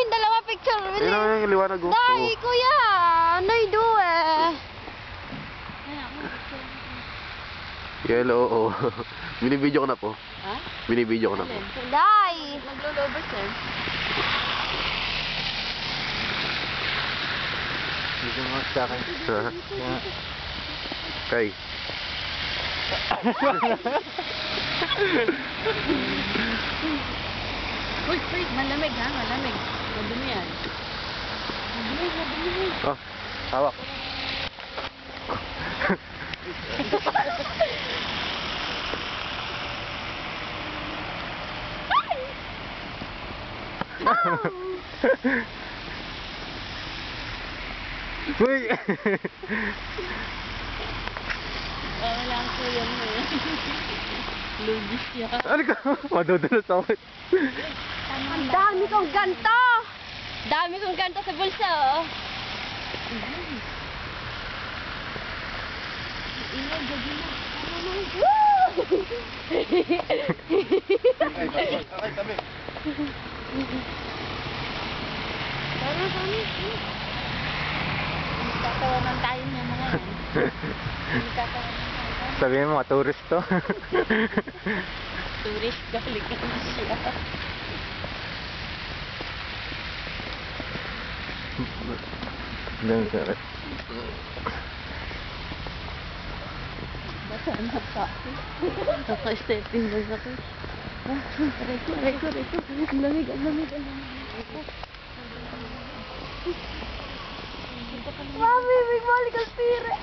kayong dalawa picture. Ayun na yung liwanag ko. Dai, kuya. Ano you do eh? Yellow, oo. Binibidyo ko na po. Ha? Binibidyo ko na po. Dai. Maglulubo, sir. Dito mo sa akin. Kay. Uy, malamig ha, malamig. Madumi yan. Madumi. Oh, hawak. Uy! Wala ang kuya mo eh. Lugis siya. Ano ka? Madudulas ako. Ang dami kong ganto. Dami kong ganto sa bulsa, oh. Tatawanan tayo niya mga yan. Sabihin mo, tourist to. Tourist galing siya. Ganun sir. Basta na pa. Naka-stepping ba sa akin? Aray ko. Ang lamig. Mami, may balik ang spirit.